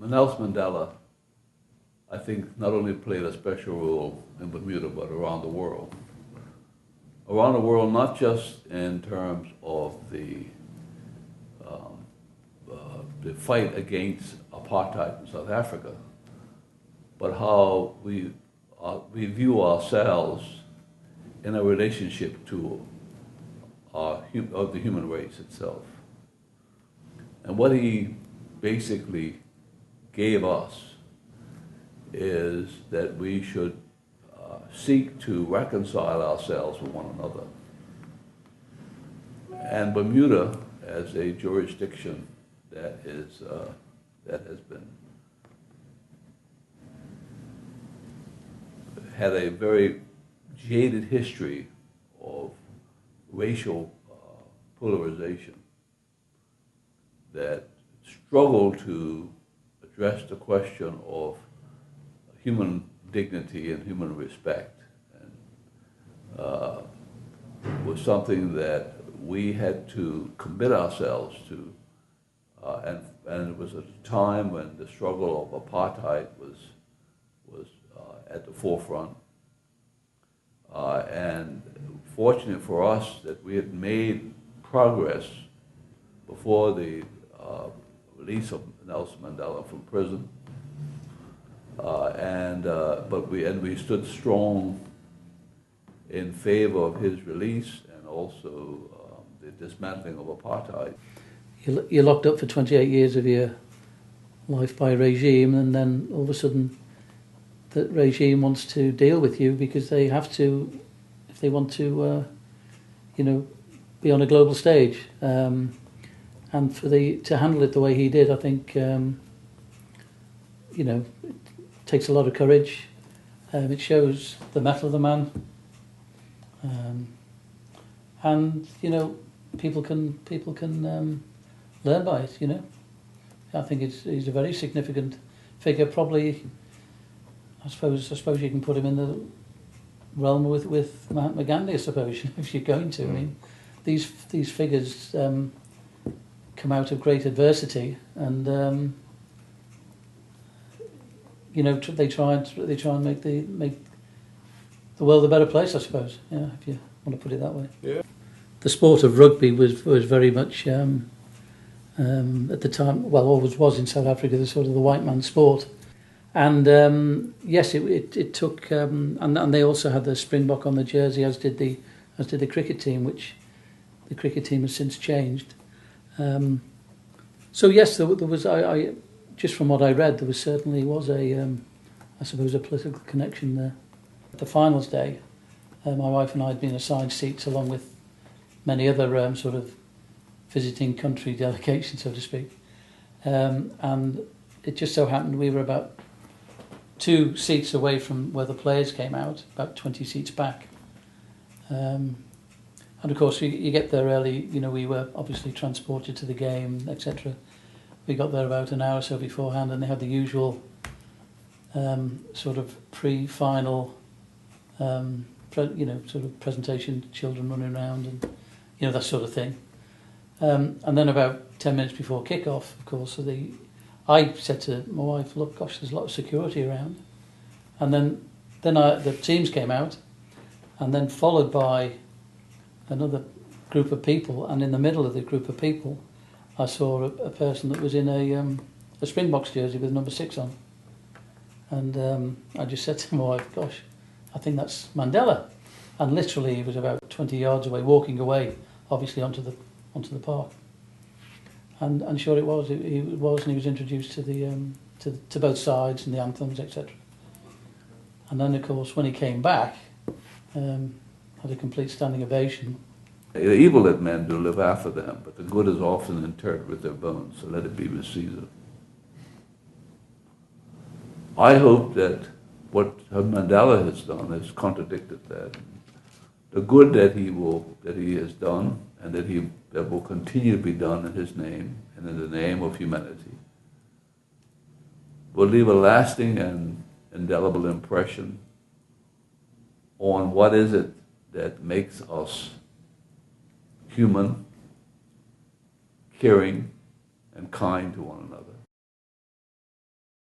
Nelson Mandela, I think, not only played a special role in Bermuda, but around the world. Around the world, not just in terms of the fight against apartheid in South Africa, but how we view ourselves in a relationship to of the human race itself. And what he basically gave us is that we should seek to reconcile ourselves with one another. And Bermuda, as a jurisdiction that has had a very jaded history of racial polarization, that struggle to address the question of human dignity and human respect, and was something that we had to commit ourselves to, and it was at a time when the struggle of apartheid was at the forefront, and fortunate for us that we had made progress before the release of Nelson Mandela from prison, but we stood strong in favor of his release and also the dismantling of apartheid. You're locked up for 28 years of your life by a regime, and then all of a sudden that regime wants to deal with you because they have to, if they want to, be on a global stage. And to handle it the way he did, I think, it takes a lot of courage. It shows the mettle of the man, and people can learn by it. I think he's a very significant figure. Probably, I suppose you can put him in the realm with Mahatma Gandhi, I suppose, if you're going to. I mean, these figures come out of great adversity, and they try and make the world a better place, I suppose. Yeah, if you want to put it that way. Yeah. The sport of rugby was very much at the time, well, always was in South Africa, the sort of the white man's sport. And yes, it took, and they also had the Springbok on the jersey, as did the cricket team, which the cricket team has since changed. So yes, there was. I just from what I read, there certainly was a political connection there. The finals day, my wife and I had been assigned seats along with many other sort of visiting country delegations, so to speak, and it just so happened we were about 2 seats away from where the players came out, about 20 seats back. And of course, you get there early. We were obviously transported to the game, etc. We got there about an hour or so beforehand, and they had the usual sort of pre-final, sort of presentation, children running around, and that sort of thing. And then about 10 minutes before kick-off, of course, I said to my wife, "Look, gosh, there's a lot of security around." And then the teams came out, and then followed by another group of people, and in the middle of the group of people, I saw a person that was in a Springboks jersey with number 6 on. And I just said to my wife, "Gosh, I think that's Mandela." And literally, he was about 20 yards away, walking away, obviously onto the park. And sure it was. He was introduced to both sides and the anthems, etc. And then, of course, when he came back, had a complete standing ovation. The evil that men do live after them, but the good is often interred with their bones, so let it be with Caesar. I hope that what Mandela has done has contradicted that. The good that he has done, and that will continue to be done in his name and in the name of humanity, will leave a lasting and indelible impression on what is it that makes us human, caring, and kind to one another.